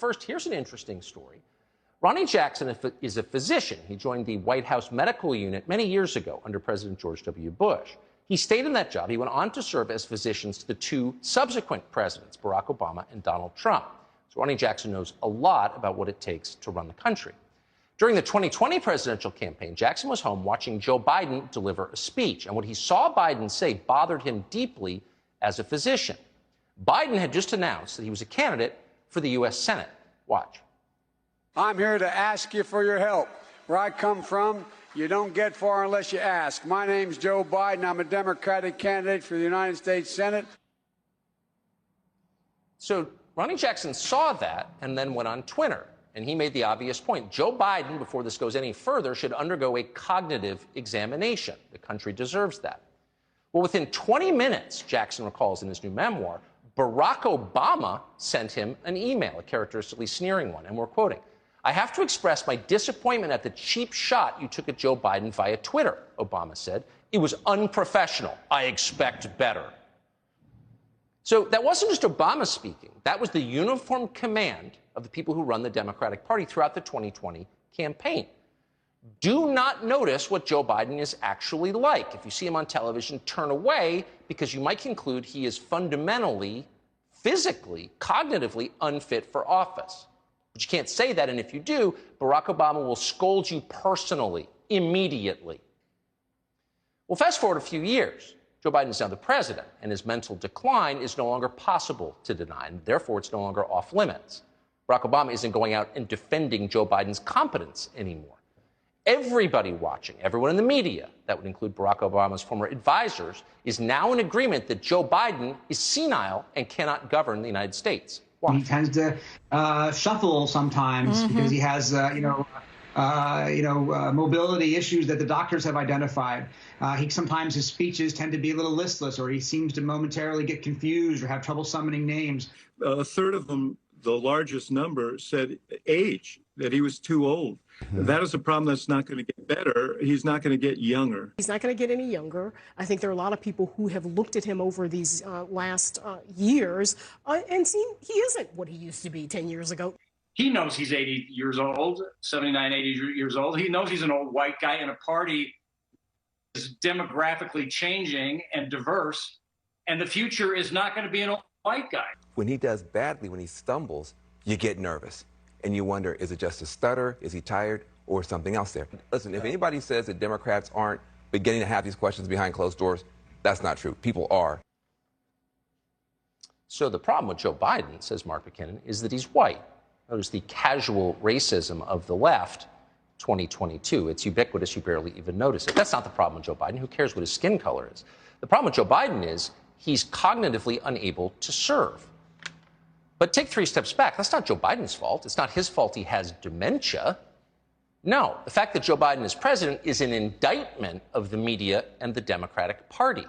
first, here's an interesting story. Ronnie Jackson is a physician. He joined the White House medical unit many years ago under President George W. Bush. He stayed in that job. He went on to serve as physicians to the two subsequent presidents, Barack Obama and Donald Trump. So Ronnie Jackson knows a lot about what it takes to run the country. During the 2020 presidential campaign, Jackson was home watching Joe Biden deliver a speech. And what he saw Biden say bothered him deeply as a physician. Biden had just announced that he was a candidate for the U.S. Senate. Watch. I'm here to ask you for your help. Where I come from, you don't get far unless you ask. My name's Joe Biden. I'm a Democratic candidate for the United States Senate. So Ronnie Jackson saw that and then went on Twitter. And he made the obvious point. Joe Biden, before this goes any further, should undergo a cognitive examination. The country deserves that. Well, within 20 minutes, Jackson recalls in his new memoir, Barack Obama sent him an email, a characteristically sneering one, and we're quoting, "I have to express my disappointment at the cheap shot you took at Joe Biden via Twitter," Obama said. "It was unprofessional. I expect better." So that wasn't just Obama speaking. That was the uniform command of the people who run the Democratic Party throughout the 2020 campaign. Do not notice what Joe Biden is actually like. If you see him on television, turn away, because you might conclude he is fundamentally, physically, cognitively unfit for office. But you can't say that, and if you do, Barack Obama will scold you personally, immediately. Well, fast forward a few years. Joe Biden is now the president, and his mental decline is no longer possible to deny, and therefore it's no longer off limits. Barack Obama isn't going out and defending Joe Biden's competence anymore. Everybody watching, everyone in the media, that would include Barack Obama's former advisors, is now in agreement that Joe Biden is senile and cannot govern the United States. Why? He tends to shuffle sometimes because he has, mobility issues that the doctors have identified. Sometimes his speeches tend to be a little listless, or he seems to momentarily get confused or have trouble summoning names. A third of them, the largest number, said age, that he was too old. That is a problem that's not going to get better. He's not going to get younger. He's not going to get any younger. I think there are a lot of people who have looked at him over these last years and seen he isn't what he used to be 10 years ago. He knows he's 80 years old, 79, 80 years old. He knows he's an old white guy in a party that is demographically changing and diverse, and the future is not going to be an old white guy. When he does badly, when he stumbles, you get nervous. And you wonder, is it just a stutter? Is he tired? Or something else there? Listen, if anybody says that Democrats aren't beginning to have these questions behind closed doors, that's not true. People are. So the problem with Joe Biden, says Mark McKinnon, is that he's white. Notice the casual racism of the left, 2022. It's ubiquitous. You barely even notice it. That's not the problem with Joe Biden. Who cares what his skin color is? The problem with Joe Biden is he's cognitively unable to serve. But take 3 steps back. That's not Joe Biden's fault. It's not his fault he has dementia. No, the fact that Joe Biden is president is an indictment of the media and the Democratic Party,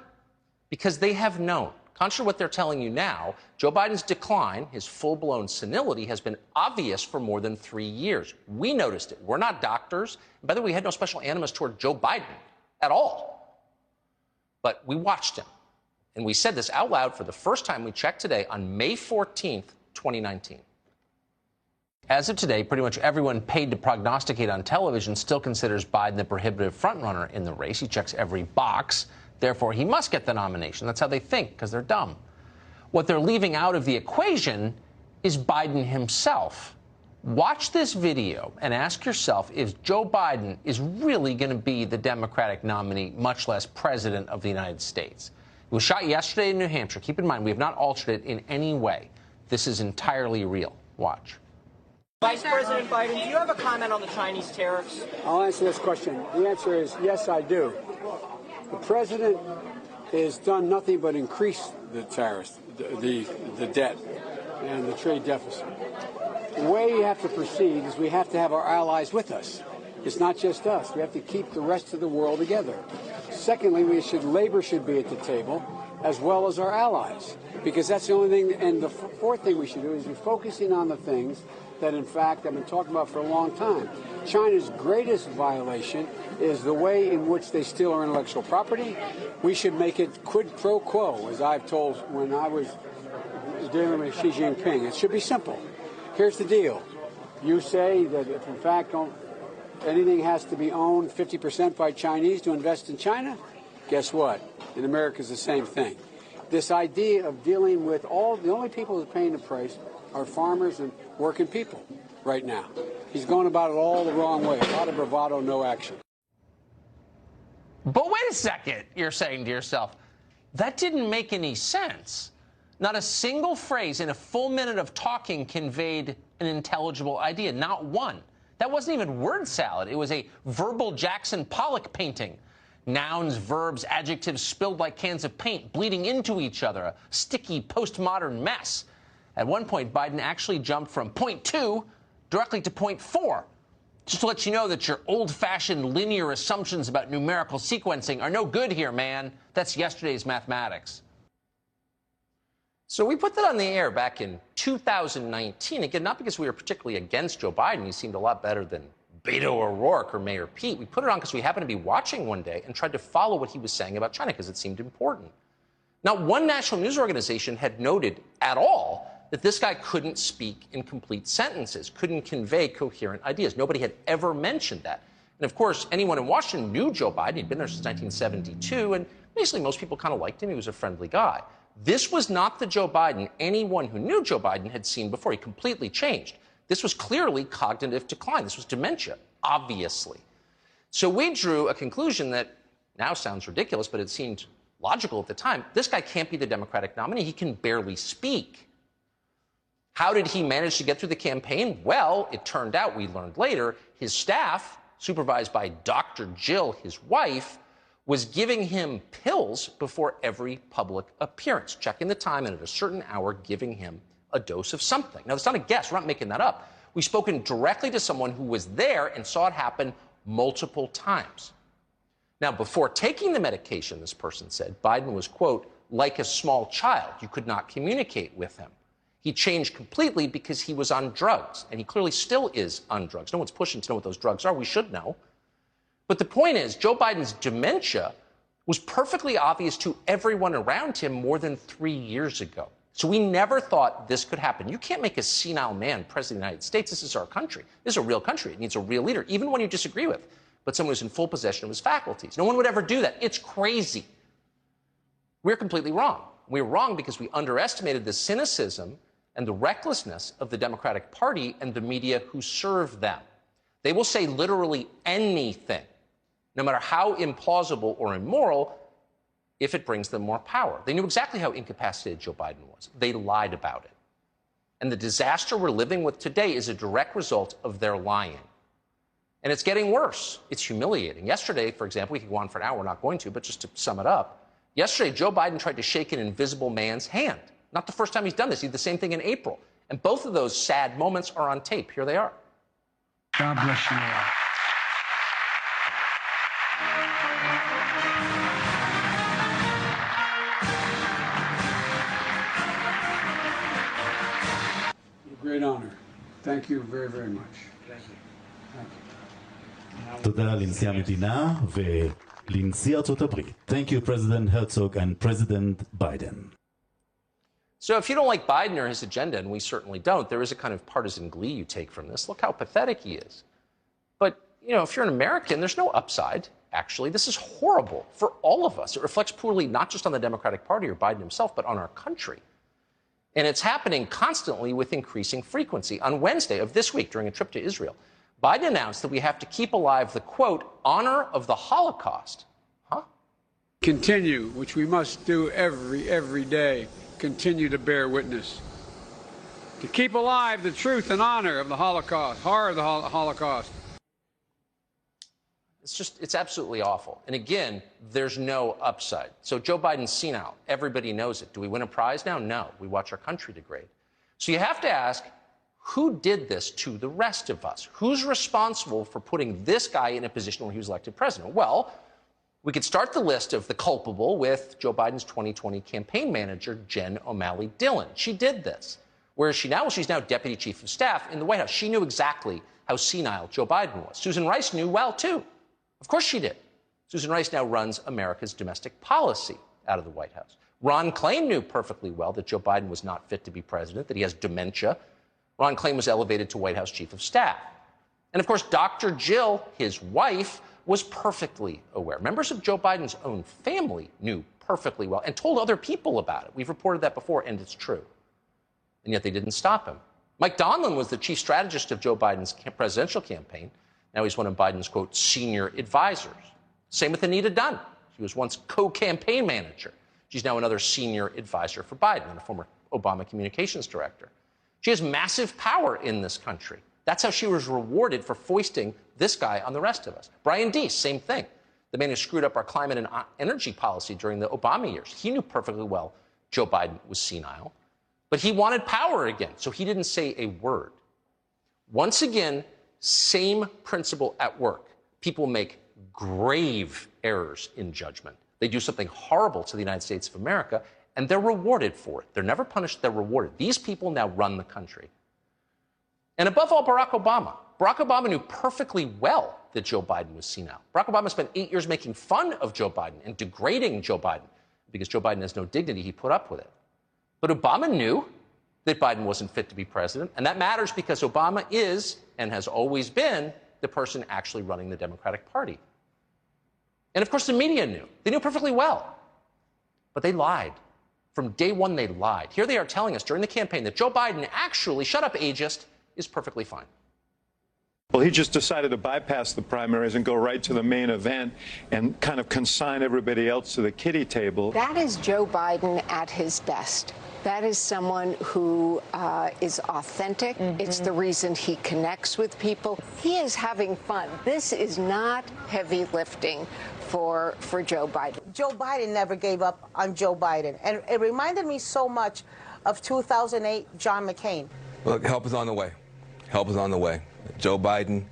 because they have known, contrary to what they're telling you now, Joe Biden's decline, his full-blown senility, has been obvious for more than 3 years. We noticed it. We're not doctors. And by the way, we had no special animus toward Joe Biden at all. But we watched him. And we said this out loud for the first time we checked today on May 14th, 2019. As of today, pretty much everyone paid to prognosticate on television still considers Biden the prohibitive frontrunner in the race. He checks every box. Therefore, he must get the nomination. That's how they think, because they're dumb. What they're leaving out of the equation is Biden himself. Watch this video and ask yourself if Joe Biden is really going to be the Democratic nominee, much less president of the United States. It was shot yesterday in New Hampshire. Keep in mind, we have not altered it in any way. This is entirely real. Watch. Vice President Biden, do you have a comment on the Chinese tariffs? I'll answer this question. The answer is yes, I do. The president has done nothing but increase the tariffs, the debt, and the trade deficit. The way you have to proceed is we have to have our allies with us. It's not just us. We have to keep the rest of the world together. Secondly, labor should be at the table, as well as our allies, because that's the only thing. And the fourth thing we should do is be focusing on the things that, in fact, I've been talking about for a long time. China's greatest violation is the way in which they steal our intellectual property. We should make it quid pro quo, as I've told when I was dealing with Xi Jinping. It should be simple. Here's the deal. You say that if, in fact, anything has to be owned 50% by Chinese to invest in China, guess what? In America, it's the same thing. This idea of dealing with the only people that are paying the price are farmers and working people right now. He's going about it all the wrong way. A lot of bravado, no action. But wait a second, you're saying to yourself, that didn't make any sense. Not a single phrase in a full minute of talking conveyed an intelligible idea, not one. That wasn't even word salad. It was a verbal Jackson Pollock painting. Nouns, verbs, adjectives spilled like cans of paint, bleeding into each other, a sticky postmodern mess. At one point, Biden actually jumped from point 2 directly to point 4. Just to let you know that your old-fashioned linear assumptions about numerical sequencing are no good here, man. That's yesterday's mathematics. So we put that on the air back in 2019. Again, not because we were particularly against Joe Biden. He seemed a lot better than Beto O'Rourke or Mayor Pete. We put it on because we happened to be watching one day and tried to follow what he was saying about China because it seemed important. Not one national news organization had noted at all that this guy couldn't speak in complete sentences, couldn't convey coherent ideas. Nobody had ever mentioned that. And of course, anyone in Washington knew Joe Biden. He'd been there since 1972, and basically most people kind of liked him. He was a friendly guy. This was not the Joe Biden anyone who knew Joe Biden had seen before. He completely changed. This was clearly cognitive decline. This was dementia, obviously. So we drew a conclusion that now sounds ridiculous, but it seemed logical at the time. This guy can't be the Democratic nominee. He can barely speak. How did he manage to get through the campaign? Well, it turned out, we learned later, his staff, supervised by Dr. Jill, his wife, was giving him pills before every public appearance, checking the time and at a certain hour giving him a dose of something. Now, it's not a guess. We're not making that up. We've spoken directly to someone who was there and saw it happen multiple times. Now, before taking the medication, this person said, Biden was, quote, like a small child. You could not communicate with him. He changed completely because he was on drugs, and he clearly still is on drugs. No one's pushing to know what those drugs are. We should know. But the point is, Joe Biden's dementia was perfectly obvious to everyone around him more than 3 years ago. So we never thought this could happen. You can't make a senile man president of the United States. This is our country. This is a real country. It needs a real leader, even one you disagree with, but someone who's in full possession of his faculties. No one would ever do that. It's crazy. We're completely wrong. We're wrong because we underestimated the cynicism and the recklessness of the Democratic Party and the media who serve them. They will say literally anything, no matter how implausible or immoral, if it brings them more power. They knew exactly how incapacitated Joe Biden was. They lied about it. And the disaster we're living with today is a direct result of their lying. And it's getting worse. It's humiliating. Yesterday, for example, we could go on for an hour, we're not going to, but just to sum it up, yesterday Joe Biden tried to shake an invisible man's hand. Not the first time he's done this. He did the same thing in April. And both of those sad moments are on tape. Here they are. God bless you all. Great honor. Thank you very, very much. Thank you. תודה לנשיא המדינה ולנשיא ארצות הברית. Thank you, President Herzog and President Biden. So if you don't like Biden or his agenda, and we certainly don't, there is a kind of partisan glee you take from this. Look how pathetic he is. But, you know, if you're an American, there's no upside, actually. This is horrible for all of us. It reflects poorly not just on the Democratic Party or Biden himself, but on our country. And it's happening constantly with increasing frequency. On Wednesday of this week, during a trip to Israel, Biden announced that we have to keep alive the, quote, honor of the Holocaust. Huh? Continue, which we must do every day. Continue to bear witness. To keep alive the truth and honor of the Holocaust, horror of the Holocaust. It's absolutely awful. And again, there's no upside. So Joe Biden's senile. Everybody knows it. Do we win a prize now? No. We watch our country degrade. So you have to ask, who did this to the rest of us? Who's responsible for putting this guy in a position where he was elected president? Well, we could start the list of the culpable with Joe Biden's 2020 campaign manager, Jen O'Malley Dillon. She did this. Where is she now? Well, she's now deputy chief of staff in the White House. She knew exactly how senile Joe Biden was. Susan Rice knew well, too. Of course she did. Susan Rice now runs America's domestic policy out of the White House. Ron Klain knew perfectly well that Joe Biden was not fit to be president, that he has dementia. Ron Klain was elevated to White House Chief of Staff. And of course, Dr. Jill, his wife, was perfectly aware. Members of Joe Biden's own family knew perfectly well and told other people about it. We've reported that before, and it's true. And yet they didn't stop him. Mike Donilon was the chief strategist of Joe Biden's presidential campaign. Now he's one of Biden's, quote, senior advisors. Same with Anita Dunn. She was once co-campaign manager. She's now another senior advisor for Biden and a former Obama communications director. She has massive power in this country. That's how she was rewarded for foisting this guy on the rest of us. Brian Deese, same thing. The man who screwed up our climate and energy policy during the Obama years. He knew perfectly well Joe Biden was senile, but he wanted power again, so he didn't say a word. Once again, same principle at work. People make grave errors in judgment. They do something horrible to the United States of America, and they're rewarded for it. They're never punished, they're rewarded. These people now run the country. And above all, Barack Obama. Barack Obama knew perfectly well that Joe Biden was senile. Barack Obama spent 8 years making fun of Joe Biden and degrading Joe Biden because Joe Biden has no dignity. He put up with it. But Obama knew that Biden wasn't fit to be president, and that matters because Obama is, and has always been, the person actually running the Democratic Party. And of course, the media knew. They knew perfectly well. But they lied. From day one, they lied. Here they are telling us during the campaign that Joe Biden actually, shut up, ageist, is perfectly fine. Well, he just decided to bypass the primaries and go right to the main event and kind of consign everybody else to the kiddie table. That is Joe Biden at his best. That is someone who is authentic. It's the reason he connects with people. He is having fun. This is not heavy lifting for Joe Biden. Joe Biden never gave up on Joe Biden. And it reminded me so much of 2008 John McCain. Look, help is on the way. Help is on the way. Joe Biden,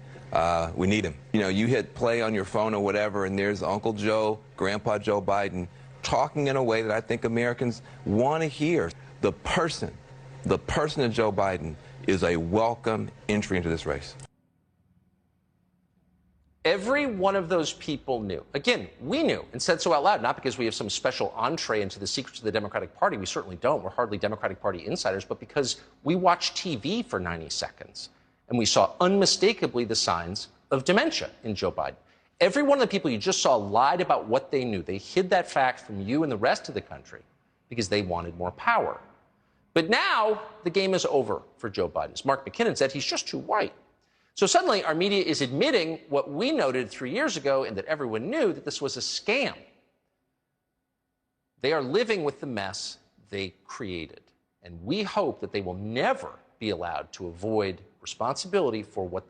we need him. You know, you hit play on your phone or whatever, and there's Uncle Joe, Grandpa Joe Biden, talking in a way that I think Americans want to hear. The person of Joe Biden is a welcome entry into this race. Every one of those people knew. Again, we knew and said so out loud, not because we have some special entree into the secrets of the Democratic Party. We certainly don't. We're hardly Democratic Party insiders, but because we watched TV for 90 seconds and we saw unmistakably the signs of dementia in Joe Biden. Every one of the people you just saw lied about what they knew. They hid that fact from you and the rest of the country because they wanted more power. But now the game is over for Joe Biden. As Mark McKinnon said, he's just too white. So suddenly our media is admitting what we noted 3 years ago and that everyone knew, that this was a scam. They are living with the mess they created. And we hope that they will never be allowed to avoid responsibility for what they